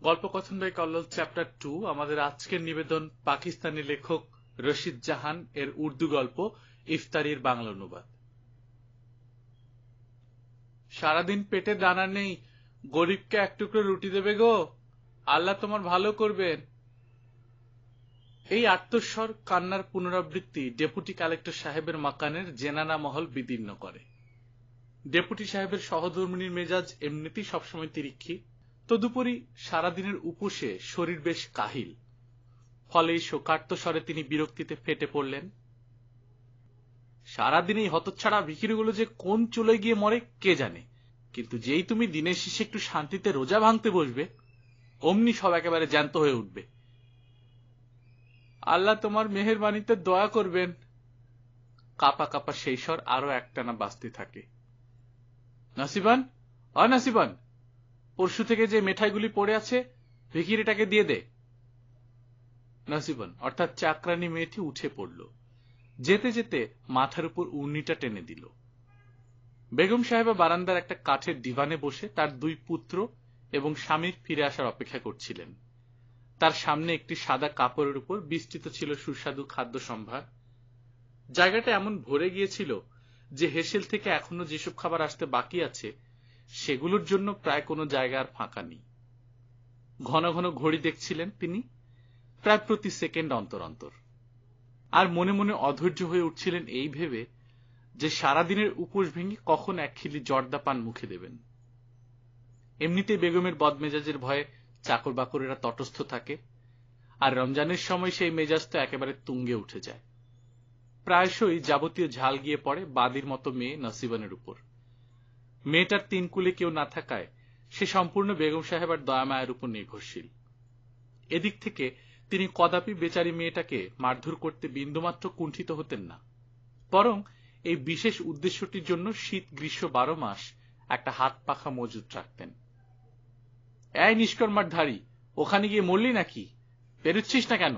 গল্পকথন by Kallol chapter 2 আমাদের আজকের নিবেদন পাকিস্তানি লেখক রশিদ জাহান এর উর্দু গল্প ইফতারির বাংলা অনুবাদ। সারাদিন পেটে দানা নেই, গরিবকে এক টুকরো রুটি দেবে গো, আল্লাহ তোমার ভালো করবেন। এই আত্মস্বর কান্নার পুনরাবৃত্তি ডেপুটি কালেক্টর সাহেবের মাকানের জেনানা মহল বিদীর্ণ করে। ডেপুটি সাহেবের সহধর্মিণীর মেজাজ এমনিতেই সবসময় তিরিক্ষি, তদুপরি সারাদিনের উপসে শরীর বেশ কাহিল, ফলে শোকার্ত স্বরে তিনি বিরক্তিতে ফেটে পড়লেন। সারাদিন এই হতচ্ছাড়া ভিখিরিগুলো যে কোন চলে গিয়ে মরে কে জানে, কিন্তু যেই তুমি দিনের শেষে একটু শান্তিতে রোজা ভাঙতে বসবে অমনি সব একেবারে জ্যান্ত হয়ে উঠবে। আল্লাহ তোমার মেহেরবানিতে দয়া করবেন। কাপা কাপা সেই স্বর আরো একটানা বাজতে থাকে। নাসিবান, নাসিবান, পরশু থেকে যে মিঠাইগুলি পড়ে আছে ভিখিরিটাকে দিয়ে দে। নাসিবান অর্থাৎ চাকরানি মেয়েটি উঠে পড়ল, যেতে যেতে মাথার উপর উর্নিটা টেনে দিল। বেগম সাহেবা বারান্দার একটা কাঠের ডিভানে বসে তার দুই পুত্র এবং স্বামীর ফিরে আসার অপেক্ষা করছিলেন। তার সামনে একটি সাদা কাপড়ের উপর বিস্তৃত ছিল সুস্বাদু খাদ্য সম্ভার। জায়গাটা এমন ভরে গিয়েছিল যে হেসেল থেকে এখনো যেসব খাবার আসতে বাকি আছে সেগুলোর জন্য প্রায় কোনো জায়গা আর ফাঁকা নেই। ঘন ঘন ঘড়ি দেখছিলেন তিনি, প্রায় প্রতি সেকেন্ড অন্তর অন্তর, আর মনে মনে অধৈর্য হয়ে উঠছিলেন এই ভেবে যে সারাদিনের উপোস ভেঙে কখন এক খিলি জর্দা পান মুখে দেবেন। এমনিতেই বেগমের বদমেজাজের ভয়ে চাকর বাকরেরা তটস্থ থাকে, আর রমজানের সময় সেই মেজাজ তো একেবারে তুঙ্গে উঠে যায়। প্রায়শই যাবতীয় ঝাল গিয়ে পড়ে বাদির মতো মেয়ে নসিবানের উপর। মেয়েটার তিন কুলে কেউ না থাকায় সে সম্পূর্ণ বেগম সাহেবের দয়ামায়ের উপর নির্ভরশীল। এদিক থেকে তিনি কদাপি বেচারি মেয়েটাকে মারধর করতে বিন্দুমাত্র কুণ্ঠিত হতেন না, বরং এই বিশেষ উদ্দেশ্যটির জন্য শীত গ্রীষ্ম 12 মাস একটা হাত পাখা মজুত রাখতেন। এই নিষ্কর্মার ধারী, ওখানে গিয়ে মরলি নাকি? বেরোচ্ছিস না কেন?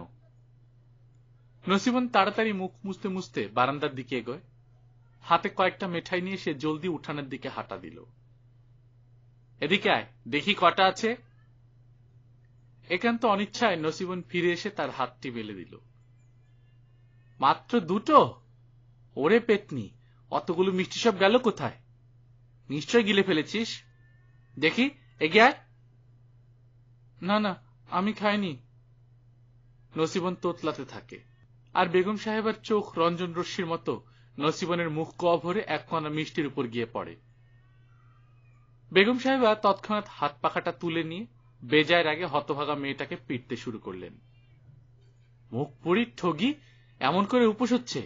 নসিবন তাড়াতাড়ি মুখ মুছতে মুছতে বারান্দার দিকে এগোয়। হাতে কয়েকটা মিঠাই নিয়ে সে জলদি উঠানের দিকে হাঁটা দিল। এদিকে আয়, দেখি কটা আছে। একান্ত অনিচ্ছায় নসিবন ফিরে এসে তার হাতটি মেলে দিল। মাত্র দুটো? ওরে পেতনি, অতগুলো মিষ্টি সব গেল কোথায়? নিশ্চয় গিলে ফেলেছিস। দেখি, এগিয়ে আয়। না না, আমি খাইনি। নসিবন তোতলাতে থাকে, আর বেগম সাহেবের চোখ রঞ্জন রশ্মির মতো নসিবনের মুখ গহ্বরে এক কণা মিষ্টির উপর গিয়ে পড়ে। বেগম সাহেবা তৎক্ষণাৎ হাত পাখাটা তুলে নিয়ে বেজায়ের আগে হতভাগা মেয়েটাকে পিটতে শুরু করলেন। মুখ পুরির ঠগি, এমন করে উপোস হচ্ছে,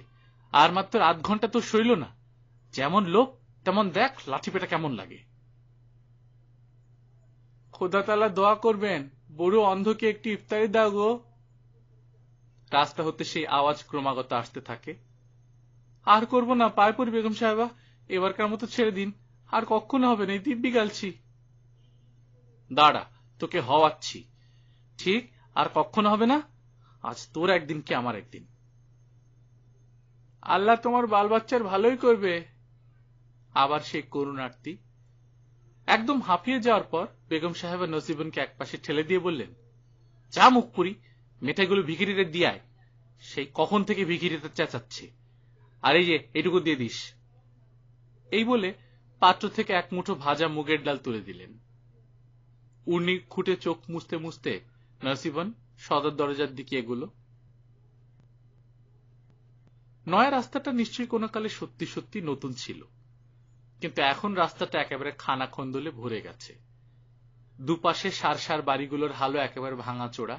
আর মাত্র আধ ঘন্টা তো সইল না। যেমন লোক তেমন দেখ লাঠি পেটা কেমন লাগে। খোদা তাআলা দোয়া করবেন, বড় অন্ধকে একটি ইফতারি দাও গো। রাস্তা হতে সেই আওয়াজ ক্রমাগত আসতে থাকে। আর করব না, পায়ে পড়ি বেগম সাহেবা, এবারকার মতো ছেড়ে দিন, আর কখনো হবে না, এই দিব্যি গালছি। দাঁড়া, তোকে হওয়াচ্ছি। ঠিক, আর কখনো হবে না। আজ তোর একদিন কি আমার একদিন। আল্লাহ তোমার বাল বাচ্চার ভালোই করবে। আবার সেই করুণার্তি। একদম হাঁপিয়ে যাওয়ার পর বেগম সাহেবা নসিবনকে একপাশে ঠেলে দিয়ে বললেন, যা মুখ পুরি, মিঠাইগুলো ভিখিরিরে দিয়ে আয়। সেই কখন থেকে ভিখিরিতে চেঁচাচ্ছে, আর এই যে এইটুকু দিয়ে দিস। এই বলে পাত্র থেকে এক মুঠো ভাজা মুগের ডাল তুলে দিলেন। উর্নি খুঁটে চোখ মুছতে মুছতে নসিবন সদর দরজার দিকে এগুলো। নয়া রাস্তাটা নিশ্চয়ই কোনো কালে সত্যি সত্যি নতুন ছিল, কিন্তু এখন রাস্তাটা একেবারে খানাখন্দলে ভরে গেছে। দুপাশে সার সার বাড়িগুলোর হালও একেবারে ভাঙাচোরা।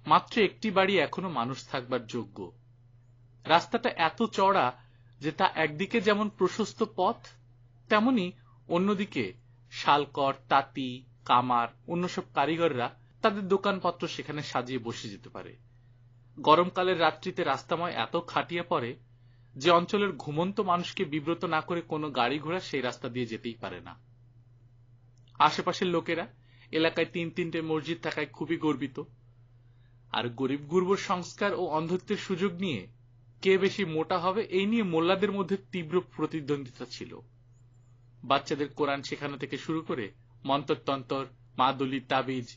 মাত্র একটি বাড়ি এখনো মানুষ থাকবার যোগ্য। রাস্তাটা এত চওড়া যে তা একদিকে যেমন প্রশস্ত পথ, তেমনি অন্যদিকে শালকর, তাঁতি, কামার, অন্য সব কারিগররা তাদের দোকানপত্র সেখানে সাজিয়ে বসে যেতে পারে। গরমকালের রাত্রিতে রাস্তাময় এত খাটিয়ে পড়ে যে অঞ্চলের ঘুমন্ত মানুষকে বিব্রত না করে কোনো গাড়ি ঘোড়া সেই রাস্তা দিয়ে যেতেই পারে না। আশেপাশের লোকেরা এলাকায় 3-3টে মসজিদ থাকায় খুবই গর্বিত, আর গরিব গুরবর সংস্কার ও অন্ধত্বের সুযোগ নিয়ে কে বেশি মোটা হবে এই নিয়ে মোল্লাদের মধ্যে তীব্র প্রতিদ্বন্দ্বিতা ছিল। বাচ্চাদের কোরআন শেখানো থেকে শুরু করে মন্তরতন্তর, মাদুলি, তাবিজ,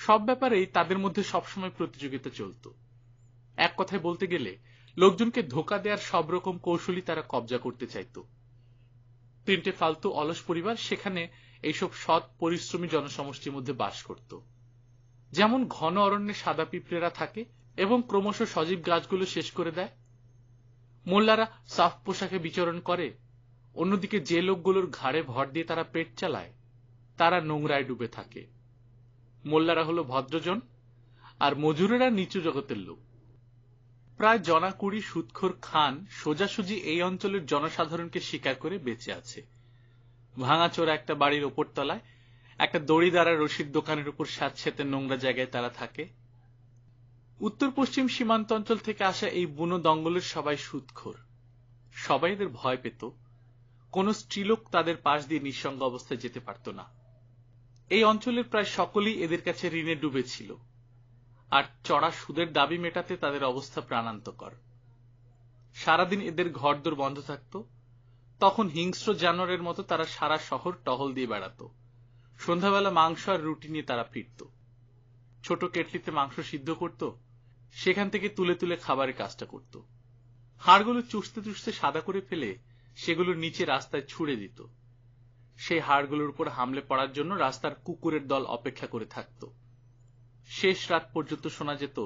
সব ব্যাপারেই তাদের মধ্যে সবসময় প্রতিযোগিতা চলত। এক কথায় বলতে গেলে লোকজনকে ধোঁকা দেওয়ার সব রকম কৌশলই তারা কবজা করতে চাইত। তিনটে ফালতু অলস পরিবার সেখানে এইসব সৎ পরিশ্রমী জনসমষ্টির মধ্যে বাস করত। যেমন ঘন অরণ্যে সাদা পিঁপড়েরা থাকে এবং ক্রমশ সজীব গাছগুলো শেষ করে দেয়। মোল্লারা সাফ পোশাকে বিচরণ করে, অন্যদিকে যে লোকগুলোর ঘাড়ে ভর দিয়ে তারা পেট চালায় তারা নোংরায় ডুবে থাকে। মোল্লারা হলো ভদ্রজন আর মজুরেরা নিচু জগতের লোক। প্রায় জনা 20 সুদখোর খান সোজাসুজি এই অঞ্চলের জনসাধারণকে শিকার করে বেঁচে আছে। ভাঙাচোরা একটা বাড়ির ওপর তলায় একটা দড়ি দ্বারা রশির দোকানের উপর স্যাঁতসেঁতে নোংরা জায়গায় তারা থাকে। উত্তর পশ্চিম সীমান্ত অঞ্চল থেকে আসা এই বুনো দঙ্গলের সবাই সুদখোর। সবাই এদের ভয় পেত। কোন স্ত্রীলোক তাদের পাশ দিয়ে নিঃসঙ্গ অবস্থায় যেতে পারত না। এই অঞ্চলের প্রায় সকলেই এদের কাছে ঋণে ডুবেছিল, আর চড়া সুদের দাবি মেটাতে তাদের অবস্থা প্রাণান্তকর। সারাদিন এদের ঘরদোর বন্ধ থাকত। তখন হিংস্র জানোয়ারের মতো তারা সারা শহর টহল দিয়ে বেড়াত। সন্ধ্যাবেলা মাংস আর রুটি নিয়ে তারা ফিরত। ছোট কেটলিতে মাংস সিদ্ধ করত, সেখান থেকে তুলে তুলে খাবারের কাজটা করত। হাড়গুলো চুষতে চুষতে সাদা করে ফেলে সেগুলো নিচে রাস্তায় ছুড়ে দিত। সেই হাড়গুলোর উপর হামলে পড়ার জন্য রাস্তার কুকুরের দল অপেক্ষা করে থাকত। শেষ রাত পর্যন্ত শোনা যেত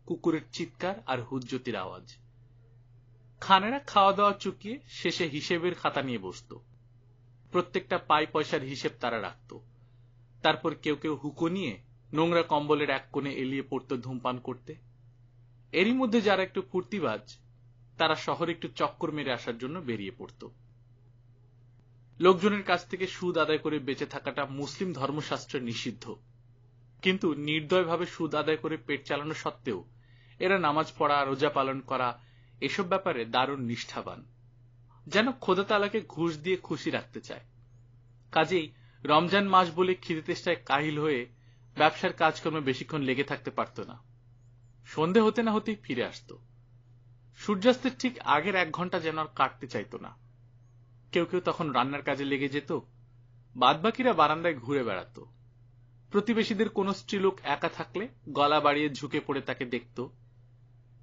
কুকুরের চিৎকার আর হুজ্জতির আওয়াজ। খানেরা খাওয়া দাওয়া চুকিয়ে শেষে হিসেবের খাতা নিয়ে বসত। প্রত্যেকটা পাই পয়সার হিসেব তারা রাখত। তারপর কেউ কেউ হুকো নিয়ে নোংরা কম্বলের এক কোণে এলিয়ে পড়ত ধূমপান করতে। এরই মধ্যে যারা একটু ফুর্তিবাজ তারা শহরে একটু চক্কর মেরে আসার জন্য বেরিয়ে পড়ত। লোকজনের কাছ থেকে সুদ আদায় করে বেঁচে থাকাটা মুসলিম ধর্মশাস্ত্রে নিষিদ্ধ, কিন্তু নির্দয়ভাবে সুদ আদায় করে পেট চালানো সত্ত্বেও এরা নামাজ পড়া, রোজা পালন করা এসব ব্যাপারে দারুণ নিষ্ঠাবান, যেন খোদা তাআলাকে ঘুষ দিয়ে খুশি রাখতে চায়। কাজেই রমজান মাস বলে খিদে তেষ্টায় কাহিল হয়ে ব্যবসার কাজকর্মে বেশিক্ষণ লেগে থাকতে পারত না। সন্ধে হতে না হতেই ফিরে আসত। সূর্যাস্তের ঠিক আগের 1 ঘন্টা যেন আর কাটতে চাইত না। কেউ কেউ তখন রান্নার কাজে লেগে যেত, বাদবাকিরা বারান্দায় ঘুরে বেড়াত। প্রতিবেশীদের কোন স্ত্রীলোক একা থাকলে গলা বাড়িয়ে ঝুঁকে পড়ে তাকে দেখত।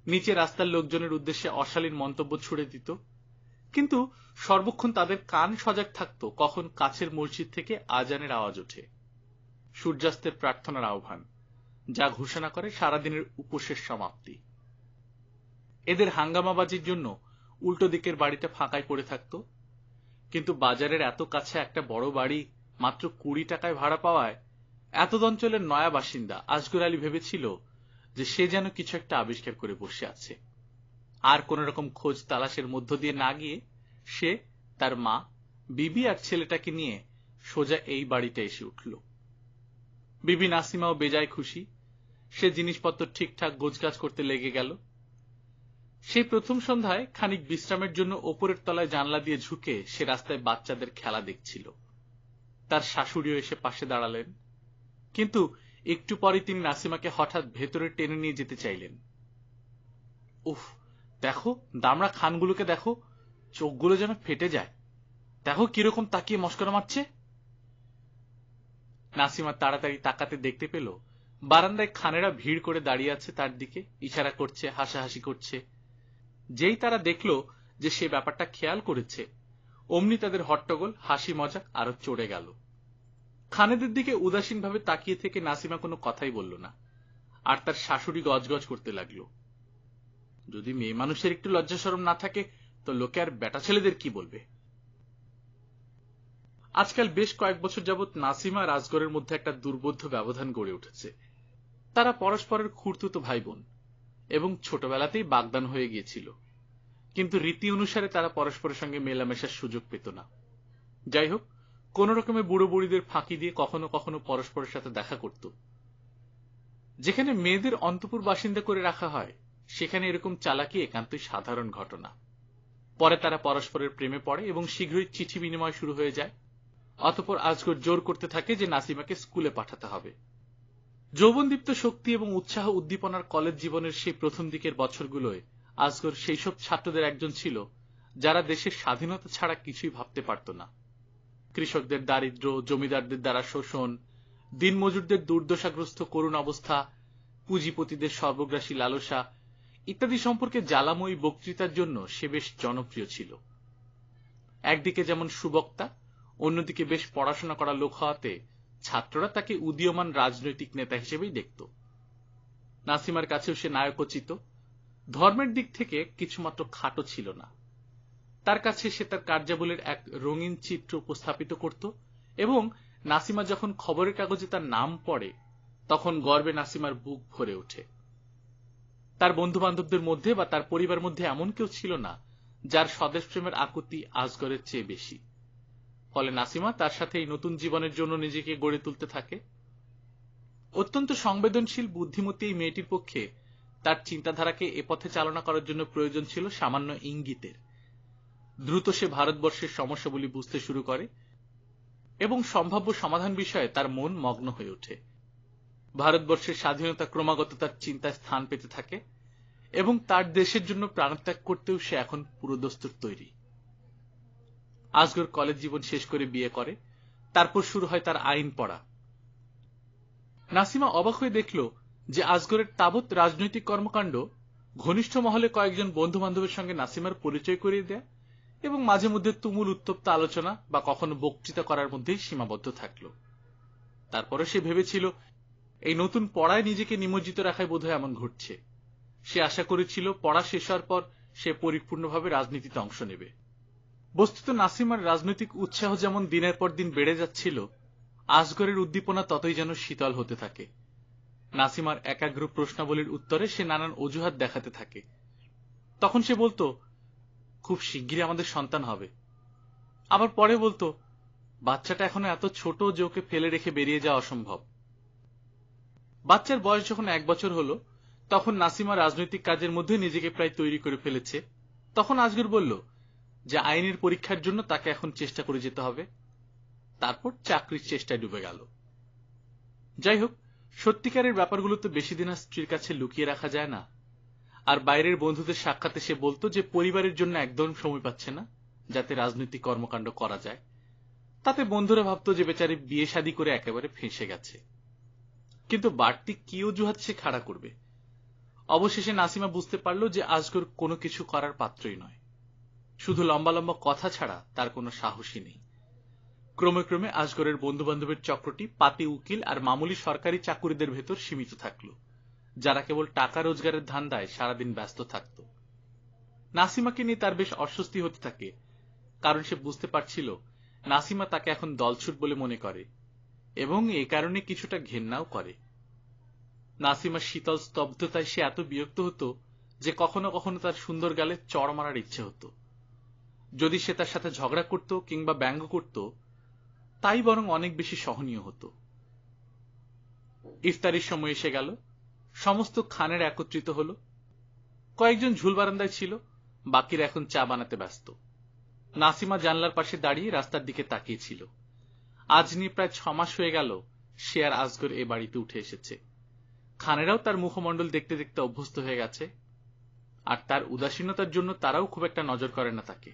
নিচে রাস্তার লোকজনের উদ্দেশ্যে অশালীন মন্তব্য ছুড়ে দিত, কিন্তু সর্বক্ষণ তাদের কান সজাগ থাকত কখন কাছের মসজিদ থেকে আজানের আওয়াজ ওঠে, সূর্যাস্তের প্রার্থনার আহ্বান, যা ঘোষণা করে সারাদিনের উপোসের সমাপ্তি। এদের হাঙ্গামাবাজির জন্য উল্টো দিকের বাড়িটা ফাঁকায় পড়ে থাকত, কিন্তু বাজারের এত কাছে একটা বড় বাড়ি মাত্র 20 টাকায় ভাড়া পাওয়ায় এতদ অঞ্চলের নয়া বাসিন্দা আসগর আলী ভেবেছিল যে সে যেন কিছু একটা আবিষ্কার করে বসে আছে। আর কোন রকম খোঁজ তালাশের মধ্য দিয়ে না গিয়ে সে, তার মা, বিবি আর ছেলেটাকে নিয়ে সোজা এই বাড়িতে এসে উঠল। বিবি নাসিমাও বেজায় খুশি। সে জিনিসপত্র ঠিকঠাক গোছগাছ করতে লেগে গেল। সেই প্রথম সন্ধ্যায় খানিক বিশ্রামের জন্য ওপরের তলায় জানলা দিয়ে ঝুঁকে সে রাস্তায় বাচ্চাদের খেলা দেখছিল। তার শাশুড়িও এসে পাশে দাঁড়ালেন, কিন্তু একটু পরে তিনি নাসিমাকে হঠাৎ ভেতরে টেনে নিয়ে যেতে চাইলেন। উফ, দেখো দামড়া খানগুলোকে দেখো, চোখগুলো যেন ফেটে যায়, দেখো কিরকম তাকিয়ে মস্করা মারছে। নাসিমা তাড়াতাড়ি তাকাতে দেখতে পেল বারান্দায় খানেরা ভিড় করে দাঁড়িয়ে আছে, তার দিকে ইশারা করছে, হাসাহাসি করছে। যেই তারা দেখল যে সে ব্যাপারটা খেয়াল করেছে, অমনি তাদের হট্টগোল, হাসি মজাক আরো চড়ে গেল। খানেদের দিকে উদাসীনভাবে তাকিয়ে থেকে নাসিমা কোনো কথাই বলল না, আর তার শাশুড়ি গজগজ করতে লাগলো, যদি মেয়ে মানুষের একটু লজ্জা শরম না থাকে তো লোকে আর বেটা ছেলেদের কি বলবে। আজকাল বেশ কয়েক বছর যাবৎ নাসিমা আর আসগরের মধ্যে একটা দুর্বোধ্য ব্যবধান গড়ে উঠেছে। তারা পরস্পরের খুড়তুতো ভাই বোন এবং ছোটবেলাতেই বাগদান হয়ে গিয়েছিল, কিন্তু রীতি অনুসারে তারা পরস্পরের সঙ্গে মেলামেশার সুযোগ পেত না। যাই হোক, কোন রকমে বুড়ো বুড়িদের ফাঁকি দিয়ে কখনো কখনো পরস্পরের সাথে দেখা করত। যেখানে মেয়েদের অন্তঃপুর বাসিন্দা করে রাখা হয় সেখানে এরকম চালাকি একান্তই সাধারণ ঘটনা। পরে তারা পরস্পরের প্রেমে পড়ে এবং শীঘ্রই চিঠি বিনিময় শুরু হয়ে যায়। অতঃপর আসগর জোর করতে থাকে যে নাসিমাকে স্কুলে পাঠাতে হবে। যৌবনদীপ্ত শক্তি এবং উৎসাহ উদ্দীপনার কলেজ জীবনের সেই প্রথম দিকের বছরগুলোয় আসগর সেই সব ছাত্রদের একজন ছিল যারা দেশের স্বাধীনতা ছাড়া কিছুই ভাবতে পারত না। কৃষকদের দারিদ্র্য, জমিদারদের দ্বারা শোষণ, দিনমজুরদের দুর্দশাগ্রস্ত করুণ অবস্থা, পুঁজিপতিদের সর্বগ্রাসী লালসা ইত্যাদি সম্পর্কে জ্বালাময়ী বক্তৃতার জন্য সে বেশ জনপ্রিয় ছিল। একদিকে যেমন সুবক্তা, অন্যদিকে বেশ পড়াশোনা করা লোক হওয়াতে ছাত্ররা তাকে উদীয়মান রাজনৈতিক নেতা হিসেবেই দেখত। নাসিমার কাছেও সে নায়কোচিত। ধর্মের দিক থেকে কিছুমাত্র খাটো ছিল না। তার কাছে সে তার কার্যাবলীর এক রঙিন চিত্র উপস্থাপিত করত এবং নাসিমা যখন খবরের কাগজে তার নাম পড়ে তখন গর্বে নাসিমার বুক ভরে ওঠে। তার বন্ধু বান্ধবদের মধ্যে বা তার পরিবার মধ্যে এমন কেউ ছিল না যার স্বদেশপ্রেমের আকুতি আজগরের চেয়ে বেশি। ফলে নাসিমা তার সাথে এই নতুন জীবনের জন্য নিজেকে গড়ে তুলতে থাকে। অত্যন্ত সংবেদনশীল বুদ্ধিমতী এই মেয়েটির পক্ষে তার চিন্তাধারাকে এ পথে চালনা করার জন্য প্রয়োজন ছিল সামান্য ইঙ্গিতের। দ্রুত সে ভারতবর্ষের সমস্যাগুলি বুঝতে শুরু করে এবং সম্ভাব্য সমাধান বিষয়ে তার মন মগ্ন হয়ে ওঠে। ভারতবর্ষের স্বাধীনতা ক্রমাগত তার চিন্তায় স্থান পেতে থাকে এবং তার দেশের জন্য প্রাণত্যাগ করতেও সে এখন পুরোদস্তুর তৈরি। আজগর কলেজ জীবন শেষ করে বিয়ে করে, তারপর শুরু হয় তার আইন পড়া। নাসিমা অবাক হয়ে দেখল যে আজগরের তাবৎ রাজনৈতিক কর্মকাণ্ড ঘনিষ্ঠ মহলে কয়েকজন বন্ধু বান্ধবের সঙ্গে নাসিমার পরিচয় করিয়ে দেয়া এবং মাঝে মধ্যে তুমুল উত্তপ্ত আলোচনা বা কখনো বক্তৃতা করার মধ্যেই সীমাবদ্ধ থাকল। তারপরে সে ভেবেছিল এই নতুন পড়ায় নিজেকে নিমজ্জিত রাখায় বোধহয় এমন ঘটছে। সে আশা করেছিল পড়া শেষ হওয়ার পর সে পরিপূর্ণভাবে রাজনীতিতে অংশ নেবে। বস্তুত নাসিমার রাজনৈতিক উৎসাহ যেমন দিনের পর দিন বেড়ে যাচ্ছিল, আজগরের উদ্দীপনা ততই যেন শীতল হতে থাকে। নাসিমার একাগ্র প্রশ্নাবলীর উত্তরে সে নানান অজুহাত দেখাতে থাকে। তখন সে বলতো, খুব শিগগিরই আমাদের সন্তান হবে। আবার পরে বলতো, বাচ্চাটা এখনো এত ছোট যে ওকে ফেলে রেখে বেরিয়ে যাওয়া অসম্ভব। বাচ্চার বয়স যখন 1 বছর হলো, তখন নাসিমা রাজনৈতিক কাজের মধ্যে নিজেকে প্রায় তৈরি করে ফেলেছে। তখন আজগর বলল যে আইনের পরীক্ষার জন্য তাকে এখন চেষ্টা করে যেতে হবে। তারপর চাকরির চেষ্টায় ডুবে গেল। যাই হোক, সত্যিকারের ব্যাপারগুলো তো বেশি দিন আর স্ত্রীর কাছে লুকিয়ে রাখা যায় না। আর বাইরের বন্ধুদের সাক্ষাতে সে বলতো যে পরিবারের জন্য একদম সময় পাচ্ছে না যাতে রাজনৈতিক কর্মকাণ্ড করা যায়। তাতে বন্ধুরা ভাবতো যে বেচারি বিয়ে শাদী করে একেবারে ফেঁসে গেছে। কিন্তু বাড়তি কি অজুহাত সে খাড়া করবে? অবশেষে নাসিমা বুঝতে পারল যে আজগর কোনো কিছু করার পাত্রই নয়। শুধু লম্বা লম্বা কথা ছাড়া তার কোনো সাহসই নেই। ক্রমে ক্রমে আজগরের বন্ধু বান্ধবের চক্রটি পাতি উকিল আর মামুলি সরকারি চাকুরিদের ভেতর সীমিত থাকল, যারা কেবল টাকা রোজগারের ধান্দায় সারাদিন ব্যস্ত থাকত। নাসিমাকে নিয়ে তার বেশ অস্বস্তি হতে থাকে, কারণ সে বুঝতে পারছিল নাসিমা তাকে এখন দলছুট বলে মনে করে এবং এ কারণে কিছুটা ঘেন্নাও করে। নাসিমার শীতল স্তব্ধতায় সে এত বিরক্ত হতো যে কখনো কখনো তার সুন্দর গালে চড় মারার ইচ্ছে হতো। যদি সে তার সাথে ঝগড়া করত কিংবা ব্যঙ্গ করত, তাই বরং অনেক বেশি সহনীয় হতো। ইফতারির সময় এসে গেল, সমস্ত খানের একত্রিত হল। কয়েকজন ঝুল বারান্দায় ছিল, বাকিরা এখন চা বানাতে ব্যস্ত। নাসিমা জানলার পাশে দাঁড়িয়ে রাস্তার দিকে তাকিয়েছিল। আজ নিয়ে প্রায় 6 মাস হয়ে গেল সে আর আজগর এ বাড়িতে উঠে এসেছে। খানেরাও তার মুখমণ্ডল দেখতে দেখতে অভ্যস্ত হয়ে গেছে, আর তার উদাসীনতার জন্য তারাও খুব একটা নজর করে না তাকে।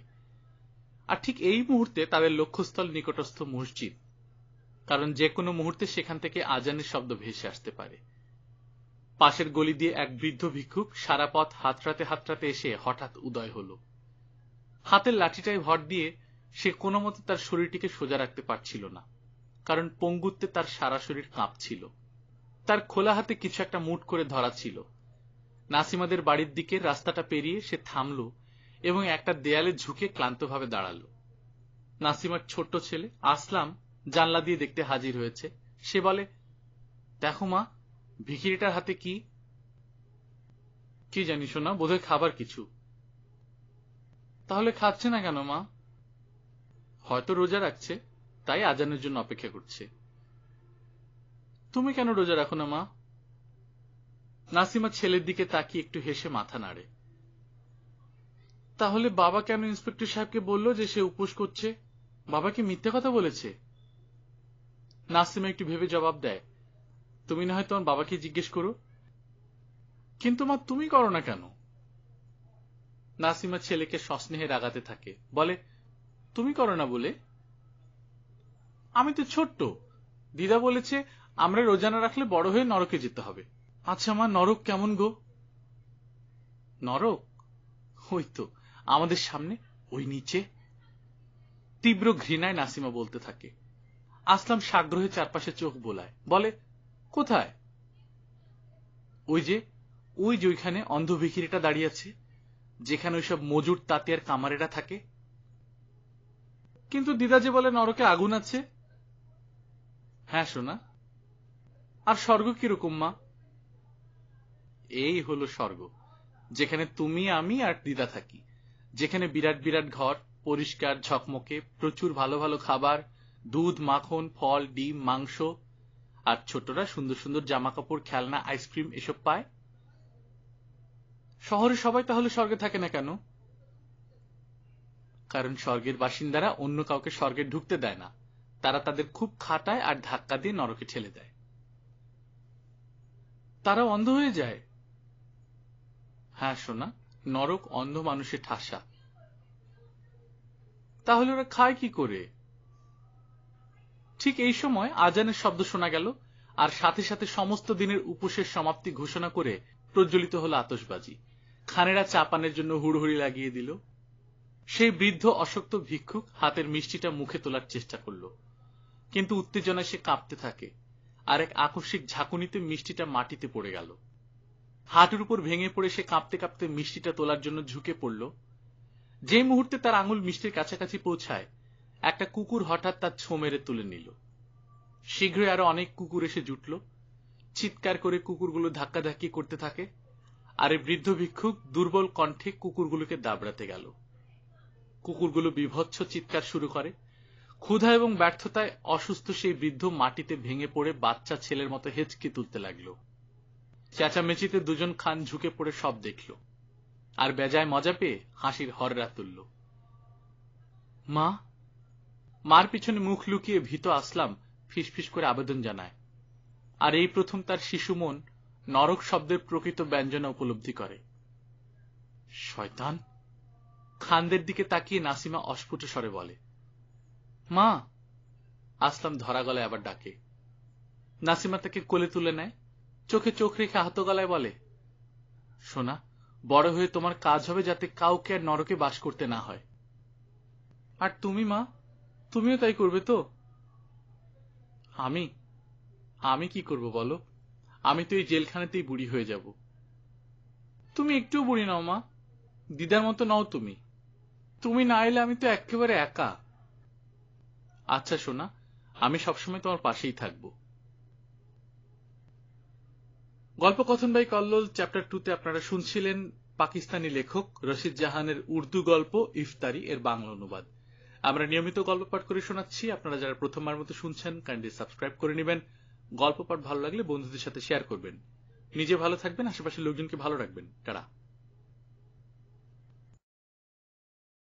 আর ঠিক এই মুহূর্তে তাদের লক্ষ্যস্থল নিকটস্থ মসজিদ, কারণ যে কোনো মুহূর্তে সেখান থেকে আজানের শব্দ ভেসে আসতে পারে। পাশের গলি দিয়ে এক বৃদ্ধ ভিক্ষুক সারা পথ হাতড়াতে হাতড়াতে এসে হঠাৎ উদয় হল। হাতের লাঠিটায় ভর দিয়ে সে কোনো মতে তার শরীরটিকে সোজা রাখতে পারছিল না, কারণ পঙ্গুত্বে তার সারা শরীর কাঁপছিল। তার খোলা হাতে কিছু একটা মুঠ করে ধরা ছিল। নাসিমাদের বাড়ির দিকে রাস্তাটা পেরিয়ে সে থামল এবং একটা দেয়ালে ঝুঁকে ক্লান্তভাবে দাঁড়াল। নাসিমার ছোট্ট ছেলে আসলাম জানলা দিয়ে দেখতে হাজির হয়েছে। সে বলে, দেখো মা, ভিখিরিটার হাতে কি? কি জানি শোনা, বোধহয় খাবার কিছু। তাহলে খাচ্ছে না কেন মা? হয়তো রোজা রাখছে, তাই আজানের জন্য অপেক্ষা করছে। তুমি কেন রোজা রাখো না মা? নাসিমা ছেলের দিকে তাকিয়ে একটু হেসে মাথা নাড়ে। তাহলে বাবা কেন ইন্সপেক্টর সাহেবকে বলল যে সে উপোস করছে? বাবা কি মিথ্যে কথা বলেছে? নাসিমা একটু ভেবে জবাব দেয়, তুমি না হয় তোমার বাবাকে জিজ্ঞেস করো। কিন্তু মা, তুমি করো না কেন? নাসিমা ছেলেকে সস্নেহে রাগাতে থাকে, বলে, তুমি করো না বলে? আমি তো ছোট্ট, দিদা বলেছে আমরা রোজা না রাখলে বড় হয়ে নরকে যেতে হবে। আচ্ছা মা, নরক কেমন গো? নরক ওই তো আমাদের সামনে, ওই নিচে। তীব্র ঘৃণায় নাসিমা বলতে থাকে। আসলাম সাগ্রহে চারপাশে চোখ বোলায়, বলে কোথায়? ওই যে ওইখানে অন্ধ ভিখিরিটা দাঁড়িয়ে আছে, যেখানে ওইসব মজুর তাঁতিয়ার কামারেরা থাকে। কিন্তু দিদা যে বলে নরকে আগুন আছে। হ্যাঁ সোনা। আর স্বর্গ কিরকম মা? এই হলো স্বর্গ, যেখানে তুমি, আমি আর দিদা থাকি, যেখানে বিরাট বিরাট ঘর, পরিষ্কার ঝকমকে, প্রচুর ভালো ভালো খাবার, দুধ, মাখন, ফল, ডিম, মাংস, আর ছোটরা সুন্দর সুন্দর জামা কাপড়, খেলনা, আইসক্রিম এসব পায়। শহরে সবাই তাহলে স্বর্গে থাকে না কেন? কারণ স্বর্গের বাসিন্দারা অন্য কাউকে স্বর্গে ঢুকতে দেয় না, তারা তাদের খুব খাটায় আর ধাক্কা দিয়ে নরকে ঠেলে দেয়। তারা অন্ধ হয়ে যায়। হ্যাঁ সোনা, নরক অন্ধ মানুষের ঠাসা। তাহলে ওরা খায় কি করে? ঠিক এই সময় আজানের শব্দ শোনা গেল, আর সাথে সাথে সমস্ত দিনের উপোসের সমাপ্তি ঘোষণা করে প্রজ্বলিত হলো আতশবাজি। খানেরা চা পানের জন্য হুড়হুড়ি লাগিয়ে দিল। সেই বৃদ্ধ অশক্ত ভিক্ষুক হাতের মিষ্টিটা মুখে তোলার চেষ্টা করল, কিন্তু উত্তেজনায় সে কাঁপতে থাকে, আর এক আকস্মিক ঝাঁকুনিতে মিষ্টিটা মাটিতে পড়ে গেল। হাঁটুর উপর ভেঙে পড়ে সে কাঁপতে কাঁপতে মিষ্টিটা তোলার জন্য ঝুঁকে পড়ল। যে মুহূর্তে তার আঙুল মিষ্টির কাছাকাছি পৌঁছায়, একটা কুকুর হঠাৎ তার ছো মেরে তুলে নিল। শীঘ্রই আরো অনেক কুকুর এসে জুটল, চিৎকার করে কুকুরগুলো ধাক্কাধাক্কি করতে থাকে, আর এই বৃদ্ধ ভিক্ষুক দুর্বল কণ্ঠে কুকুরগুলোকে দাবড়াতে গেল। কুকুরগুলো বীভৎস চিৎকার শুরু করে। ক্ষুধা এবং ব্যর্থতায় অসুস্থ সেই বৃদ্ধ মাটিতে ভেঙে পড়ে বাচ্চা ছেলের মতো হেঁচকি তুলতে লাগলো। চেঁচামেচিতে দুজন খান ঝুঁকে পড়ে সব দেখল, আর বেজায় মজা পেয়ে হাসির হররা তুলল। মা? মার পিছনে মুখ লুকিয়ে ভীত আসলাম ফিসফিস করে আবেদন জানায়, আর এই প্রথম তার শিশু মন নরক শব্দের প্রকৃত ব্যঞ্জনা উপলব্ধি করে। শয়তান! খানদের দিকে তাকিয়ে নাসিমা অস্ফুট স্বরে বলে, মা! আসলাম ধরা গলায় আবার ডাকে। নাসিমা তাকে কোলে তুলে নেয়, চোখে চোখ রেখে আহত গলায় বলে, সোনা, বড় হয়ে তোমার কাজ হবে যাতে কাউকে আর নরকে বাস করতে না হয়। আর তুমি মা, তুমিও তাই করবে তো? আমি কি করব বলো? আমি তো এই জেলখানাতেই বুড়ি হয়ে যাব। তুমি একটুও বুড়ি নাও মা, দিদার মতো নাও তুমি। তুমি না এলে আমি তো একেবারে একা। আচ্ছা সোনা, আমি সবসময় তোমার পাশেই থাকব। গল্পকথন বাই কল্লোল চ্যাপ্টার 2 তে আপনারা শুনছিলেন পাকিস্তানি লেখক রশিদ জাহানের উর্দু গল্প ইফতারি এর বাংলা অনুবাদ। আমরা নিয়মিত গল্প পাঠ করে শোনাচ্ছি। আপনারা যারা প্রথমবার মতো শুনছেন, কাইন্ডলি সাবস্ক্রাইব করে নেবেন। গল্প পাঠ ভালো লাগলে বন্ধুদের সাথে শেয়ার করবেন। নিজে ভালো থাকবেন, আশেপাশের লোকজনকে ভালো রাখবেন। টাটা।